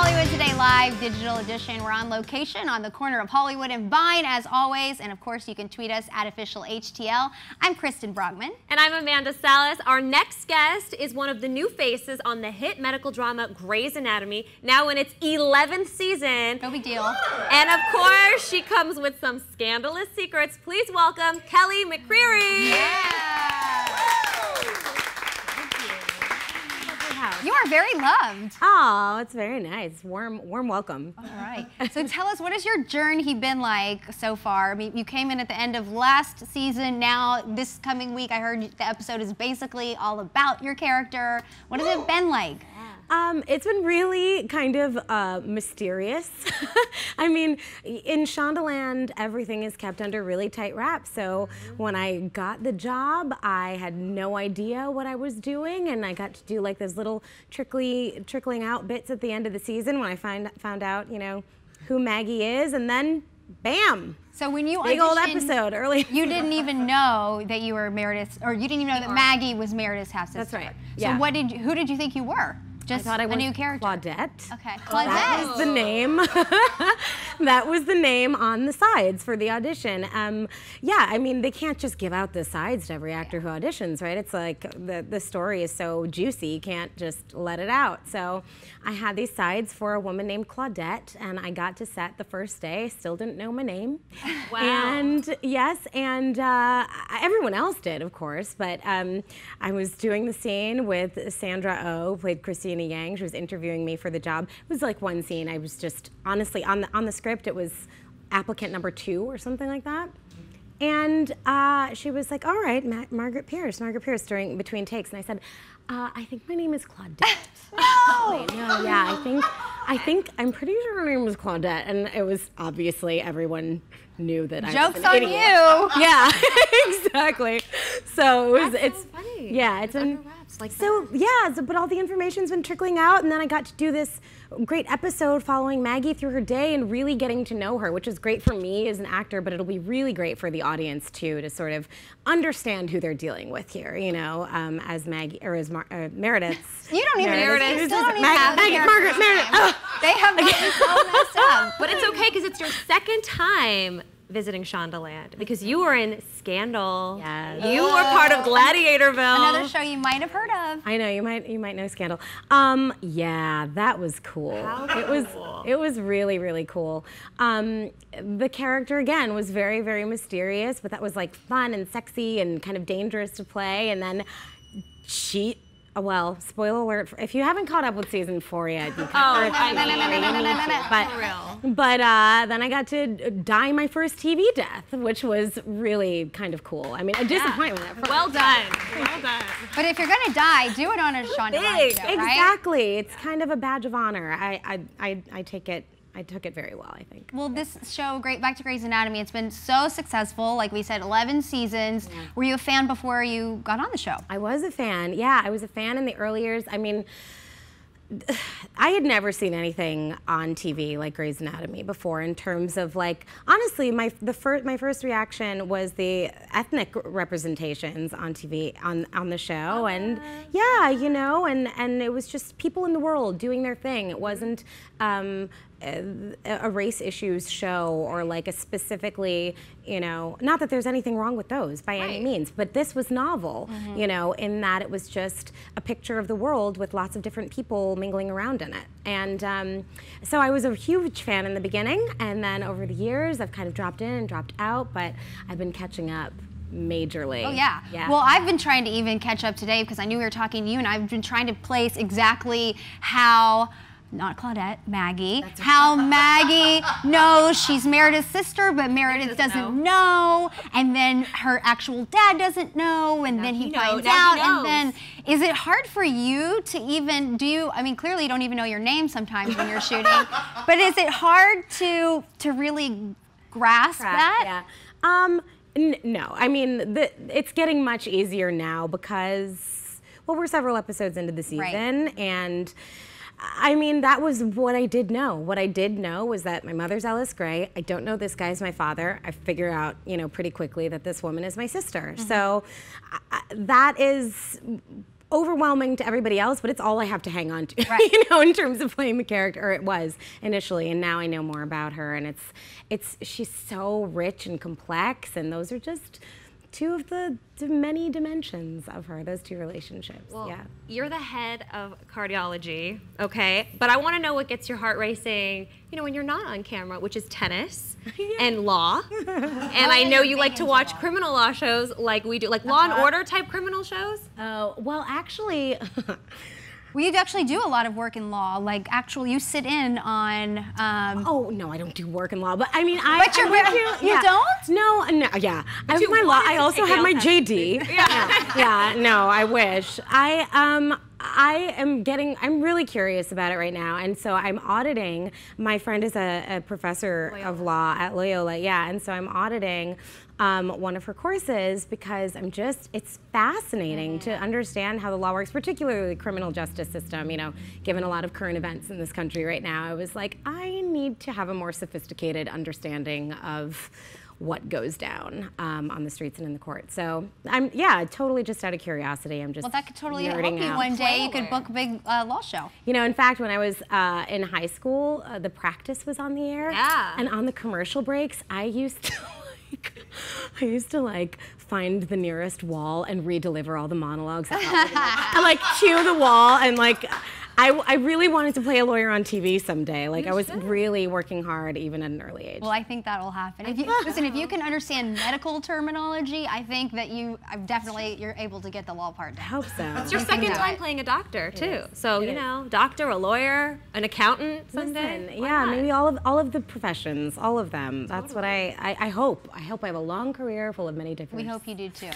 Hollywood Today Live Digital Edition. We're on location on the corner of Hollywood and Vine, as always. And of course, you can tweet us at @officialhtl. I'm Kristen Brogman. And I'm Amanda Salas. Our next guest is one of the new faces on the hit medical drama Grey's Anatomy, now in its 11th season. No big deal. And of course, she comes with some scandalous secrets. Please welcome Kelly McCreary. Yeah. You are very loved. Oh, it's very nice. Warm welcome. All right. So tell us, what has your journey been like so far? I mean, you came in at the end of last season. Now, this coming week, I heard the episode is basically all about your character. What has it been like? It's been really kind of mysterious. I mean, in Shondaland, everything is kept under really tight wraps. So when I got the job, I had no idea what I was doing, and I got to do like those little trickling out bits at the end of the season when I found out, you know, who Maggie is, and then bam. So when you big old episode early. You didn't even know that you were Meredith, or you didn't even know that Maggie was Meredith's half sister. That's right. So Yeah. who did you think you were? Just I thought I was a new character. Claudette. Okay, Claudette. That was the name. That was the name on the sides for the audition. Yeah, I mean, they can't just give out the sides to every actor who auditions, right? It's like the story is so juicy, you can't just let it out. So I had these sides for a woman named Claudette, and I got to set the first day. Still didn't know my name. Wow. And yes, and everyone else did, of course, but I was doing the scene with Sandra Oh, played Christina Yang. She was interviewing me for the job. It was like one scene. I was just, honestly, on the script, it was applicant number 2 or something like that. And she was like, all right, Margaret Pierce between takes. And I said, I think my name is Claudette. No! No, yeah, I'm pretty sure her name was Claudette. And it was obviously everyone knew that Joke's I was an on idiot. you. Yeah, exactly. So That's so funny. Yeah, it's under wraps like so that. yeah, but all the information's been trickling out, and then I got to do this great episode following Maggie through her day and really getting to know her, which is great for me as an actor, but it'll be really great for the audience too, to sort of understand who they're dealing with here, you know, as Maggie, or as Meredith's. You don't even Meredith. you still don't even have Margaret Meredith. Oh. They have gotten so messed up. But it's okay, because it's your second time visiting Shondaland, because you were in Scandal. Yes. You were part of Gladiatorville. Another show you might have heard of. I know, you might know Scandal. Yeah, that was cool. How cool. It was really, really cool. The character, again, was very, very mysterious, but that was like fun and sexy and kind of dangerous to play. And then well, spoiler alert, if you haven't caught up with season 4 yet, you can't. But then I got to die my first TV death, which was really kind of cool. I mean, a disappointment at first. Well done. Well done. But if you're gonna die, do it on a Shondaland show, right? Exactly. It's kind of a badge of honor. I took it very well, I think. Well, this show, back to Grey's Anatomy, it's been so successful. Like we said, 11 seasons. Yeah. Were you a fan before you got on the show? I was a fan. Yeah, I was a fan in the early years. I mean, I had never seen anything on TV like Grey's Anatomy before, in terms of, like, honestly, my first reaction was the ethnic representations on TV on the show, and yeah, you know, and it was just people in the world doing their thing. It wasn't a race issues show, or like a specifically, you know, not that there's anything wrong with those by any means, but this was novel, you know, in that it was just a picture of the world with lots of different people mingling around in it. And so I was a huge fan in the beginning, and then over the years I've kind of dropped in and dropped out, but I've been catching up majorly. Oh yeah. Well, I've been trying to even catch up today, because I knew we were talking to you, and I've been trying to place exactly how, not Claudette, Maggie, how Maggie knows she's Meredith's sister, but Meredith doesn't know, and then her actual dad doesn't know, and then he finds out, and then, is it hard for you to even I mean, clearly you don't even know your name sometimes when you're shooting, but is it hard to really grasp that? Yeah. No, I mean, it's getting much easier now, because, well, we're several episodes into the season, and I mean, that was what I did know. What I did know was that my mother's Alice Gray. I don't know this guy's my father. I figure out, you know, pretty quickly that this woman is my sister. So that is overwhelming to everybody else, but it's all I have to hang on to, right. you know, in terms of playing the character, or it was initially, and now I know more about her, and she's so rich and complex, and those are just two of the many dimensions of her, those two relationships. Well, yeah. You're the head of cardiology, okay? But I want to know what gets your heart racing, you know, when you're not on camera, which is tennis and law. And I know you like to watch criminal law shows like we do, like Law and Order type criminal shows. Oh, well, actually, well, you actually do a lot of work in law. Like, actually, you sit in on. Oh no, I don't do work in law, but I mean, But you don't? No, yeah. I have my law. I also have my JD. Yeah. No, I wish. I'm really curious about it right now, and so I'm auditing. My friend is a professor of law at Loyola, yeah, and so I'm auditing one of her courses because it's fascinating to understand how the law works, particularly the criminal justice system, you know, given a lot of current events in this country right now. I was like, I need to have a more sophisticated understanding of what goes down on the streets and in the court. So totally just out of curiosity. I'm just well, that could totally help nerding you out. one day. You could book a big law show. You know, in fact, when I was in high school, The Practice was on the air. Yeah. And on the commercial breaks, I used to like find the nearest wall and re-deliver all the monologues. I like cue the wall and like. I really wanted to play a lawyer on TV someday. Like, I was really working hard even at an early age. Well, I think that'll happen. If you can understand medical terminology, I think that you're able to get the law part down. I hope so. It's your second time playing a doctor, too. So, you know, doctor, a lawyer, an accountant someday. Listen, yeah, maybe all of the professions, all of them. That's what I hope. I hope I have a long career full of many different. We hope you do, too.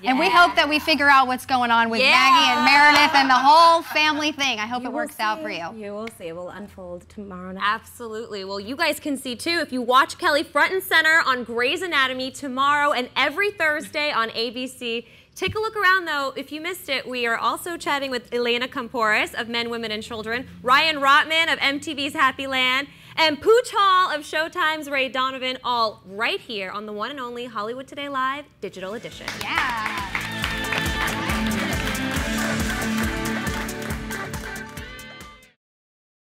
Yeah. And we hope that we figure out what's going on with Maggie and Meredith and the whole family thing. I hope it works out for you. You will see. It will unfold tomorrow night. Absolutely. Well, you guys can see, too, if you watch Kelly front and center on Grey's Anatomy tomorrow and every Thursday on ABC. Take a look around, though. If you missed it, we are also chatting with Elena Camporis of Men, Women, and Children, Ryan Rotman of MTV's Happy Land, and Pooch Hall of Showtime's Ray Donovan, all right here on the one and only Hollywood Today Live Digital Edition. Yeah.